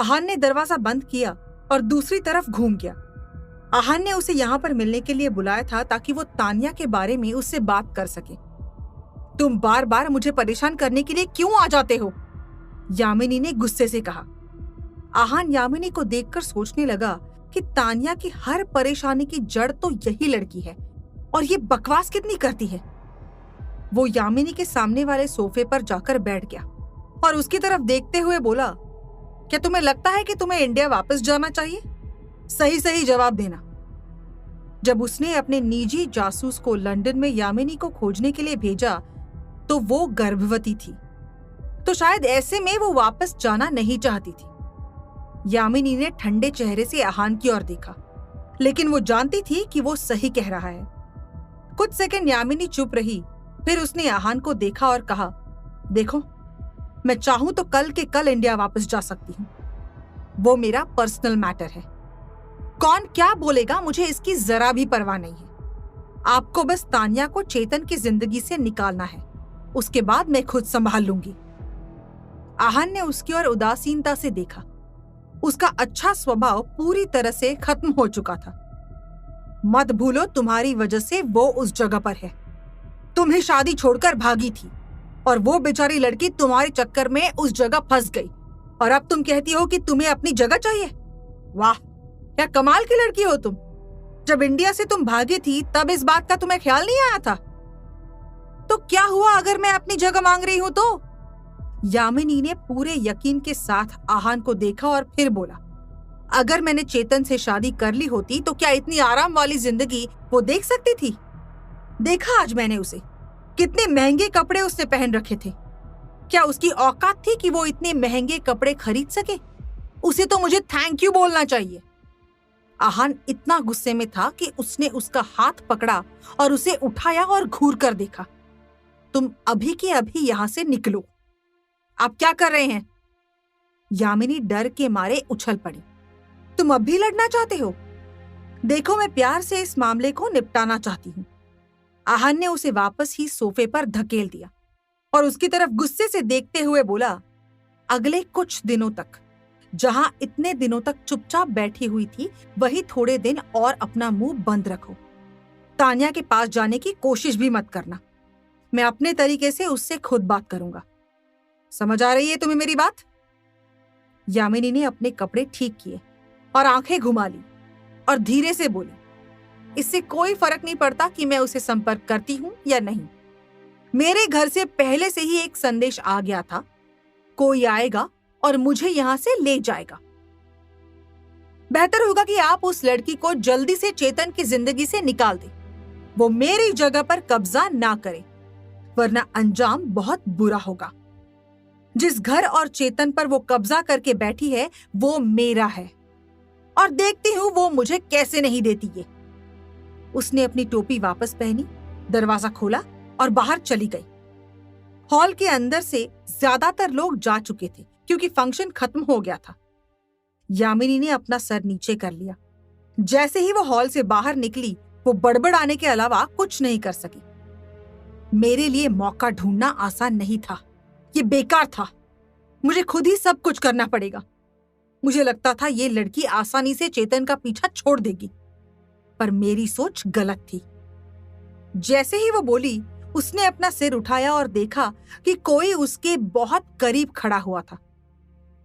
आहान ने दरवाजा बंद किया और दूसरी तरफ घूम गया। आहान ने उसे यहाँ पर मिलने के लिए बुलाया था ताकि वो तानिया के बारे में उससे बात कर सके। तुम बार बार मुझे परेशान करने के लिए क्यों आ जाते हो? यामिनी ने गुस्से से कहा। आहान यामिनी को देखकर सोचने लगा कि तानिया की हर परेशानी की जड़ तो यही लड़की है और ये बकवास कितनी करती है। वो यामिनी के सामने वाले सोफे पर जाकर बैठ गया और उसकी तरफ देखते हुए बोला, क्या तुम्हें लगता है कि तुम्हें इंडिया वापस जाना चाहिए? सही सही जवाब देना। जब उसने अपने निजी जासूस को लंदन में यामिनी को खोजने के लिए भेजा तो वो गर्भवती थी, तो शायद ऐसे में वो वापस जाना नहीं चाहती थी। यामिनी ने ठंडे चेहरे से आहान की ओर देखा, लेकिन वो जानती थी कि वो सही कह रहा है। कुछ सेकंड यामिनी चुप रही, फिर उसने आहान को देखा और कहा, देखो, मैं चाहूं तो कल के कल इंडिया वापस जा सकती हूं। वो मेरा पर्सनल मैटर है। कौन क्या बोलेगा मुझे इसकी जरा भी परवाह नहीं है। आपको बस तानिया को चेतन की जिंदगी से निकालना है, उसके बाद मैं खुद संभाल लूंगी। आहान ने उसकी ओर उदासीनता से देखा। उसका अच्छा स्वभाव पूरी तरह से खत्म हो चुका था। मत भूलो, तुम्हारी वजह से वो उस जगह पर है। तुम्हें शादी छोड़कर भागी थी और वो बेचारी लड़की तुम्हारे चक्कर में उस जगह फंस गई और अब तुम कहती हो कि तुम्हें अपनी जगह चाहिए। वाह, क्या कमाल की लड़की हो तुम। जब इंडिया से तुम भागी थी तब इस बात का तुम्हें ख्याल नहीं आया था? तो क्या हुआ अगर मैं अपनी जगह मांग रही हूं तो? यामिनी ने पूरे यकीन के साथ आहान को देखा और फिर बोला, अगर मैंने चेतन से शादी कर ली होती तो क्या इतनी आराम वाली जिंदगी वो देख सकती थी? देखा आज मैंने उसे, कितने महंगे कपड़े उसने पहन रखे थे। क्या उसकी औकात थी कि वो इतने महंगे कपड़े खरीद सके? उसे तो मुझे थैंक यू बोलना चाहिए। आहान इतना गुस्से में था कि उसने उसका हाथ पकड़ा और उसे उठाया और घूर कर देखा। तुम अभी के अभी यहां से निकलो। आप क्या कर रहे हैं? यामिनी डर के मारे उछल पड़ी। तुम अब भी लड़ना चाहते हो? देखो, मैं प्यार से इस मामले को निपटाना चाहती हूँ। आहान ने उसे वापस ही सोफे पर धकेल दिया और उसकी तरफ गुस्से से देखते हुए बोला, अगले कुछ दिनों तक, जहां इतने दिनों तक चुपचाप बैठी हुई थी, वही थोड़े दिन और अपना मुंह बंद रखो। तानिया के पास जाने की कोशिश भी मत करना। मैं अपने तरीके से उससे खुद बात करूंगा। समझ आ रही है तुम्हें मेरी बात? यामिनी ने अपने कपड़े ठीक किए और आंखें घुमा ली और धीरे से बोली, इससे कोई फर्क नहीं पड़ता कि मैं उसे संपर्क करती हूं या नहीं। मेरे घर से पहले से ही एक संदेश आ गया था, कोई आएगा और मुझे यहां से ले जाएगा। बेहतर होगा कि आप उस लड़की को जल्दी से चेतन की जिंदगी से निकाल दें। वो मेरी जगह पर कब्जा ना करे, वरना अंजाम बहुत बुरा होगा। जिस घर और चेतन पर वो कब्जा करके बैठी है वो मेरा है और देखती हूं वो मुझे कैसे नहीं देती ये। उसने अपनी टोपी वापस पहनी, दरवाजा खोला और बाहर चली गई। हॉल के अंदर से ज्यादातर लोग जा चुके थे क्योंकि फंक्शन खत्म हो गया था। यामिनी ने अपना सर नीचे कर लिया। जैसे ही वो हॉल से बाहर निकली, वो बड़बड़ाने के अलावा कुछ नहीं कर सकी। मेरे लिए मौका ढूंढना आसान नहीं था, ये बेकार था। मुझे खुद ही सब कुछ करना पड़ेगा। मुझे लगता था ये लड़की आसानी से चेतन का पीछा छोड़ देगी, पर मेरी सोच गलत थी। जैसे ही वो बोली, उसने अपना सिर उठाया और देखा कि कोई उसके बहुत करीब खड़ा हुआ था।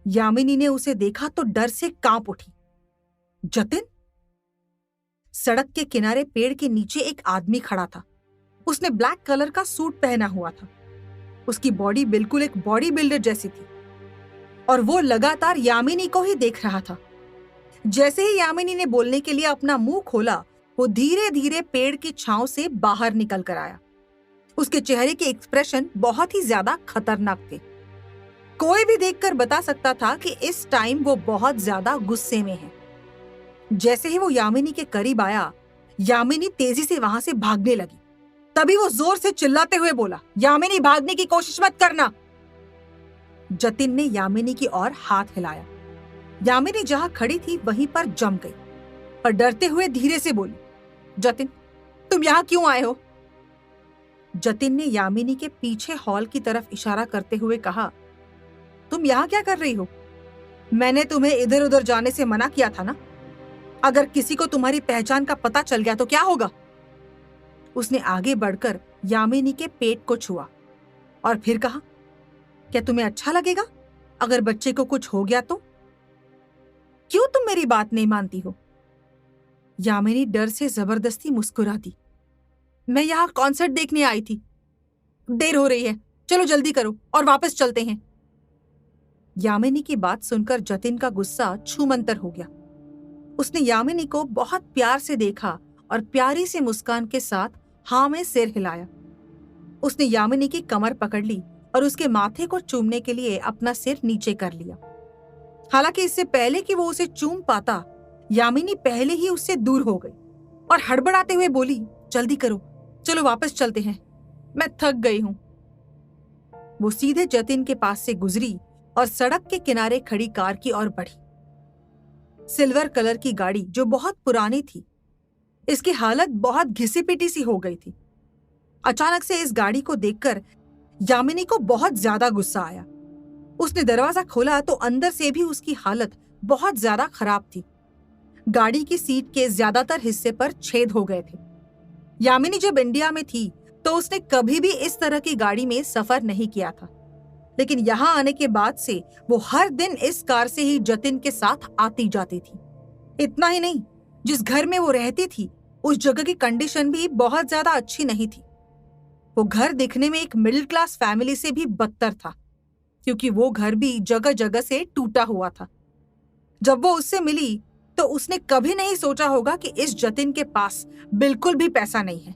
यामिनी ने उसे देखा तो डर से कांप उठी। जतिन? सड़क के किनारे पेड़ के नीचे एक आदमी खड़ा था। उसने ब्लैक कलर का सूट पहना हुआ था। उसकी बॉडी बिल्कुल एक बॉडी बिल्डर जैसी थी और वो लगातार यामिनी को ही देख रहा था। जैसे ही यामिनी ने बोलने के लिए अपना मुंह खोला, वो धीरे धीरे पेड़ की छांव से बाहर निकल कर आया। उसके चेहरे के एक्सप्रेशन बहुत ही ज्यादा खतरनाक थे। कोई भी देखकर बता सकता था कि इस टाइम वो बहुत ज्यादा गुस्से में है। जैसे ही वो यामिनी के करीब आया, यामिनी तेजी से वहां से भागने लगी। तभी वो जोर से चिल्लाते हुए बोला, यामिनी, भागने की कोशिश मत करना। जतिन ने यामिनी की ओर हाथ हिलाया। यामिनी जहां खड़ी थी वहीं पर जम गई और डरते हुए धीरे से बोली, जतिन, तुम यहां क्यों आए हो? जतिन ने यामिनी के पीछे हॉल की तरफ इशारा करते हुए कहा, तुम यहां क्या कर रही हो? मैंने तुम्हें इधर उधर जाने से मना किया था ना। अगर किसी को तुम्हारी पहचान का पता चल गया तो क्या होगा? उसने आगे बढ़कर यामिनी के पेट को छुआ और फिर कहा, क्या तुम्हें अच्छा लगेगा अगर बच्चे को कुछ हो गया तो? क्यों तुम मेरी बात नहीं मानती हो? यामिनी डर से जबरदस्ती मुस्कुरा दी। मैं यहां कॉन्सर्ट देखने आई थी, देर हो रही है, चलो जल्दी करो और वापस चलते हैं। यामिनी की बात सुनकर जतिन का गुस्सा छूमंतर हो गया। उसने यामिनी को बहुत प्यार से देखा और प्यारी सी मुस्कान के साथ हाँ में सिर हिलाया। उसने यामिनी की कमर पकड़ ली और उसके माथे को चूमने के लिए अपना सिर नीचे कर लिया। हालांकि इससे पहले कि वो उसे चूम पाता, यामिनी पहले ही उससे दूर हो गई और हड़बड़ाते हुए बोली, जल्दी करो, चलो वापस चलते हैं, मैं थक गई हूं। वो सीधे जतिन के पास से गुजरी और सड़क के किनारे खड़ी कार की ओर बढ़ी। सिल्वर कलर की गाड़ी जो बहुत पुरानी थी, इसकी हालत बहुत घिसी पिटी सी हो गई थी। अचानक से इस गाड़ी को देखकर यामिनी को बहुत ज्यादा गुस्सा आया। उसने दरवाजा खोला तो अंदर से भी उसकी हालत बहुत ज्यादा खराब थी। गाड़ी की सीट के ज्यादातर हिस्से पर छेद हो गए थे। यामिनी जब इंडिया में थी तो उसने कभी भी इस तरह की गाड़ी में सफर नहीं किया था, लेकिन यहाँ आने के बाद से वो हर दिन इस कार से ही जतिन के साथ आती जाती थी। इतना ही नहीं, जिस घर में वो रहती थी उस जगह की कंडीशन भी बहुत ज्यादा अच्छी नहीं थी। वो घर दिखने में एक मिडिल क्लास फैमिली से भी बदतर था, क्योंकि वो घर भी जगह जगह से टूटा हुआ था। जब वो उससे मिली तो उसने कभी नहीं सोचा होगा कि इस जतिन के पास बिल्कुल भी पैसा नहीं है।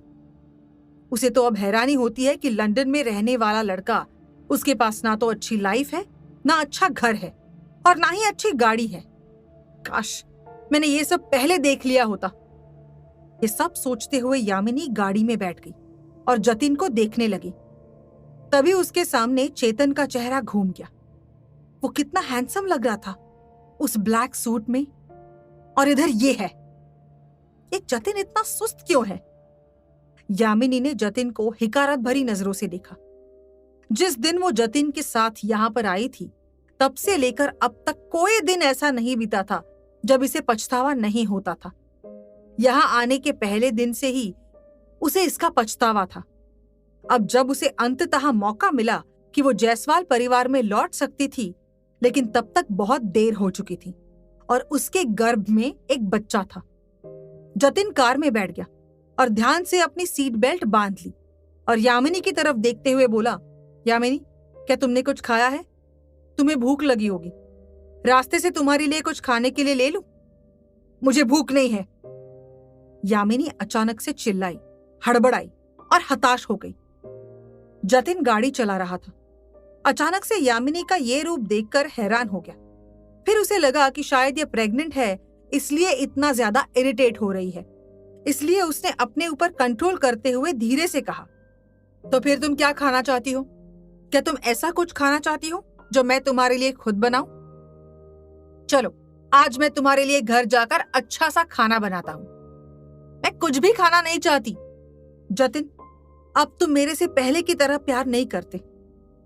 उसे तो अब हैरानी होती है कि लंदन में रहने वाला लड़का, उसके पास ना तो अच्छी लाइफ है, ना अच्छा घर है और ना ही अच्छी गाड़ी है। काश मैंने ये सब पहले देख लिया होता। ये सब सोचते हुए यामिनी गाड़ी में बैठ गई और जतिन को देखने लगी। तभी उसके सामने चेतन का चेहरा घूम गया। वो कितना हैंडसम लग रहा था उस ब्लैक सूट में, और इधर ये है। ये जतिन इतना सुस्त क्यों है? यामिनी ने जतिन को हिकारत भरी नजरों से देखा। जिस दिन वो जतिन के साथ यहां पर आई थी, तब से लेकर अब तक कोई दिन ऐसा नहीं बीता था जब इसे पछतावा नहीं होता था। यहां आने के पहले दिन से ही उसे इसका पछतावा था। अब जब उसे अंततः मौका मिला कि वो जायसवाल परिवार में लौट सकती थी, लेकिन तब तक बहुत देर हो चुकी थी और उसके गर्भ में एक बच्चा था। जतिन कार में बैठ गया और ध्यान से अपनी सीट बेल्ट बांध ली और यामिनी की तरफ देखते हुए बोला, यामिनी, क्या तुमने कुछ खाया है? तुम्हें भूख लगी होगी। रास्ते से तुम्हारे लिए कुछ खाने के लिए ले लूं? मुझे भूख नहीं है। यामिनी अचानक से चिल्लाई, हड़बड़ाई और हताश हो गई। जतिन गाड़ी चला रहा था। अचानक से यामिनी का ये रूप देखकर हैरान हो गया। फिर उसे लगा कि शायद ये प्रेग्नेंट है, इसलिए इतना ज्यादा इरिटेट हो रही है। इसलिए उसने अपने ऊपर कंट्रोल करते हुए धीरे से कहा, तो फिर तुम क्या खाना चाहती हो? क्या तुम ऐसा कुछ खाना चाहती हो जो मैं तुम्हारे लिए खुद बनाऊं? चलो, आज मैं तुम्हारे लिए घर जाकर अच्छा सा खाना बनाता हूं। मैं कुछ भी खाना नहीं चाहती। जतिन, अब तुम मेरे से पहले की तरह प्यार नहीं करते।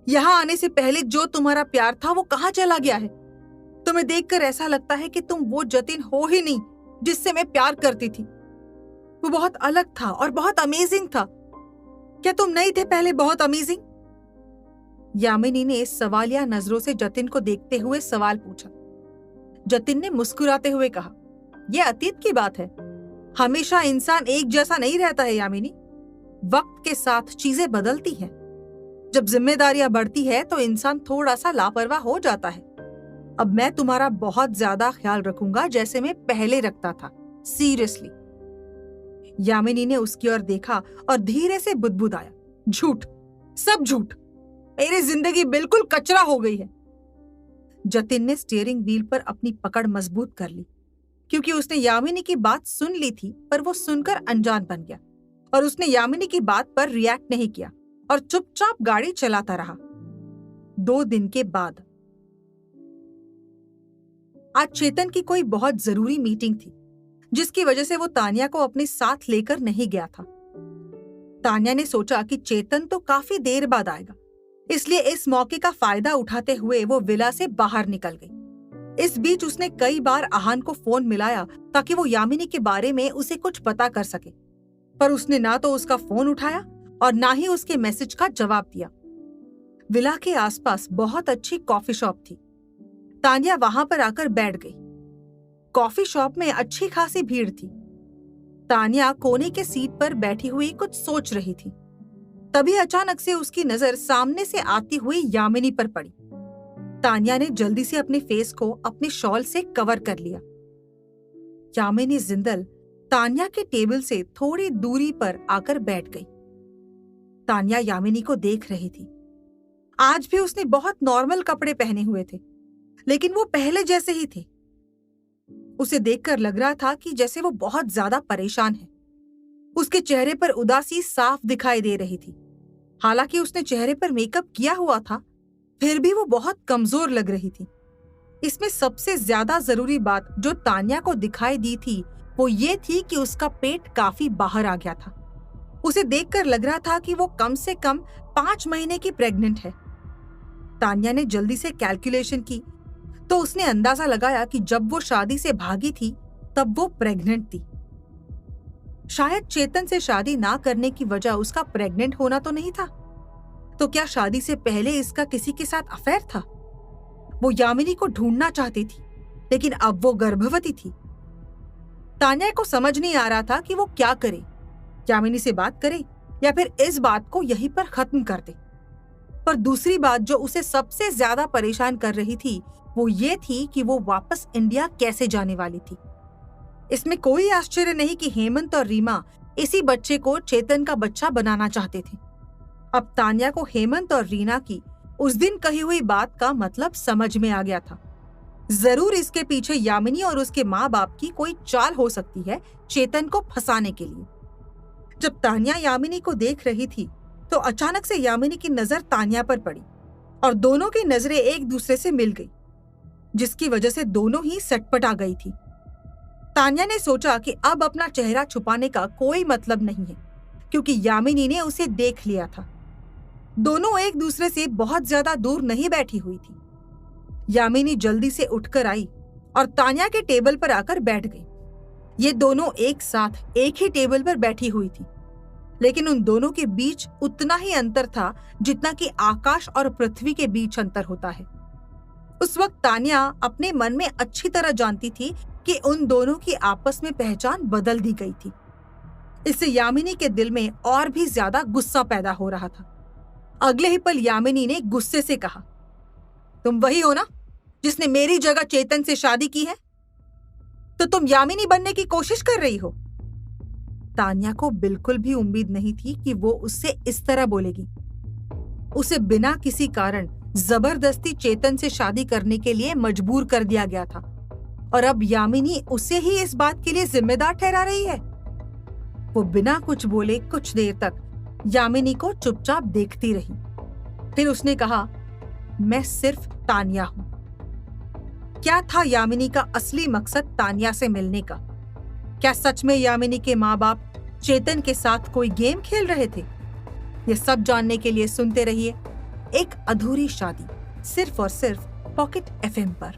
यहाँ आने से पहले जो तुम्हारा प्यार था वो कहाँ चला गया है? तुम्हें देखकर ऐसा लगता है कि तुम वो जतिन हो ही नहीं जिससे मैं प्यार करती थी। वो बहुत अलग था और बहुत अमेजिंग था। क्या तुम नहीं थे पहले बहुत अमेजिंग? यामिनी ने सवालिया नजरों से जतिन को देखते हुए सवाल पूछा। जतिन ने मुस्कुराते हुए कहा, यह अतीत की बात है। हमेशा इंसान एक जैसा नहीं रहता है यामिनी। वक्त के साथ चीजें बदलती हैं। जब जिम्मेदारियां बढ़ती है तो इंसान थोड़ा सा लापरवाह हो जाता है। अब मैं तुम्हारा बहुत ज्यादा ख्याल रखूंगा जैसे मैं पहले रखता था, सीरियसली। यामिनी ने उसकी ओर देखा और धीरे से बुदबुदाया, झूठ, सब झूठ। मेरी जिंदगी बिल्कुल कचरा हो गई है। जतिन ने स्टीयरिंग व्हील पर अपनी पकड़ मजबूत कर ली, क्योंकि उसने यामिनी की बात सुन ली थी, पर वो सुनकर अनजान बन गया और उसने यामिनी की बात पर रिएक्ट नहीं किया और चुपचाप गाड़ी चलाता रहा। 2 दिन के बाद आज चेतन की कोई बहुत जरूरी मीटिंग थी, जिसकी वजह से वो तानिया को अपने साथ लेकर नहीं गया था। तानिया ने सोचा कि चेतन तो काफी देर बाद आएगा, इसलिए इस मौके का फायदा उठाते हुए वो विला से बाहर निकल गई। इस बीच उसने कई बार आहान को फोन मिलाया ताकि वो यामिनी के बारे में उसे कुछ पता कर सके, पर उसने ना तो उसका फोन उठाया और ना ही उसके मैसेज का जवाब दिया। विला के आसपास बहुत अच्छी कॉफी शॉप थी। तानिया वहां पर आकर बैठ गई। कॉफी शॉप में अच्छी खासी भीड़ थी। तानिया कोने के सीट पर बैठी हुई कुछ सोच रही थी। तभी अचानक से उसकी नजर सामने से आती हुई यामिनी पर पड़ी। तानिया ने जल्दी से अपने फेस को अपने शॉल से कवर कर लिया। यामिनी जिंदल तानिया के टेबल से थोड़ी दूरी पर आकर बैठ गई। तानिया यामिनी को देख रही थी। आज भी उसने बहुत नॉर्मल कपड़े पहने हुए थे, लेकिन वो पहले जैसे ही थे। उसे देखकर लग रहा था कि जैसे वो बहुत ज्यादा परेशान है। उसके चेहरे पर उदासी साफ दिखाई दे रही थी। हालांकि उसने चेहरे पर मेकअप किया हुआ था, फिर भी वो बहुत कमजोर लग रही थी। इसमें सबसे ज्यादा जरूरी बात जो तानिया को दिखाई दी थी वो ये थी कि उसका पेट काफी बाहर आ गया था। उसे देखकर लग रहा था कि वो कम से कम 5 महीने की प्रेग्नेंट है। तानिया ने जल्दी से कैलकुलेशन की तो उसने अंदाजा लगाया कि जब वो शादी से भागी थी तब वो प्रेग्नेंट थी। शायद चेतन से शादी ना करने की वजह उसका प्रेग्नेंट होना तो नहीं था, तो क्या शादी से पहले इसका किसी के साथ अफेयर था? वो यामिनी को ढूंढना चाहती थी, लेकिन अब वो गर्भवती थी। तानिया को समझ नहीं आ रहा था कि वो क्या करे, यामिनी से बात करे या फिर इस बात को यहीं पर खत्म कर दे। पर दूसरी बात जो उसे सबसे ज्यादा परेशान कर रही थी वो ये थी कि वो वापस इंडिया कैसे जाने वाली थी। इसमें कोई आश्चर्य नहीं कि हेमंत और रीमा इसी बच्चे को चेतन का बच्चा बनाना चाहते थे। अब तानिया को हेमंत और रीना की उस दिन कही हुई बात का मतलब समझ में आ गया था। जरूर इसके पीछे यामिनी और उसके माँ बाप की कोई चाल हो सकती है चेतन को फंसाने के लिए। जब तानिया यामिनी को देख रही थी तो अचानक से यामिनी की नजर तानिया पर पड़ी और दोनों की नजरें एक दूसरे से मिल गई, जिसकी वजह से दोनों ही सटपटा गई थी। तानिया ने सोचा कि अब अपना चेहरा छुपाने का कोई मतलब नहीं है, क्योंकि यामिनी ने उसे देख लिया था। दोनों एक दूसरे से बहुत ज्यादा दूर नहीं बैठी हुई थी। यामिनी जल्दी से उठकर आई और तानिया के टेबल पर आकर बैठ गई। ये दोनों एक साथ एक ही टेबल पर बैठी हुई थी, लेकिन उन दोनों के बीच उतना ही अंतर था जितना कि आकाश और पृथ्वी के बीच अंतर होता है। उस वक्त तानिया अपने मन में अच्छी तरह जानती थी कि उन दोनों की आपस में पहचान बदल दी गई थी। इससे यामिनी के दिल में और भी ज्यादा गुस्सा पैदा हो रहा था। अगले ही पल यामिनी ने गुस्से से कहा, तुम वही हो ना जिसने मेरी जगह चेतन से शादी की है? तो तुम यामिनी बनने की कोशिश कर रही हो? तानिया को बिल्कुल भी उम्मीद नहीं थी कि वो उससे इस तरह बोलेगी। उसे बिना किसी कारण जबरदस्ती चेतन से शादी करने के लिए मजबूर कर दिया गया था और अब यामिनी उसे ही इस बात के लिए जिम्मेदार ठहरा रही है। वो बिना कुछ बोले कुछ देर तक यामिनी को चुपचाप देखती रही। फिर उसने कहा, मैं सिर्फ तानिया हूं। क्या था यामिनी का असली मकसद तानिया से मिलने का? क्या सच में यामिनी के माँ बाप चेतन के साथ कोई गेम खेल रहे थे? ये सब जानने के लिए सुनते रहिए एक अधूरी शादी, सिर्फ और सिर्फ पॉकेट FM पर।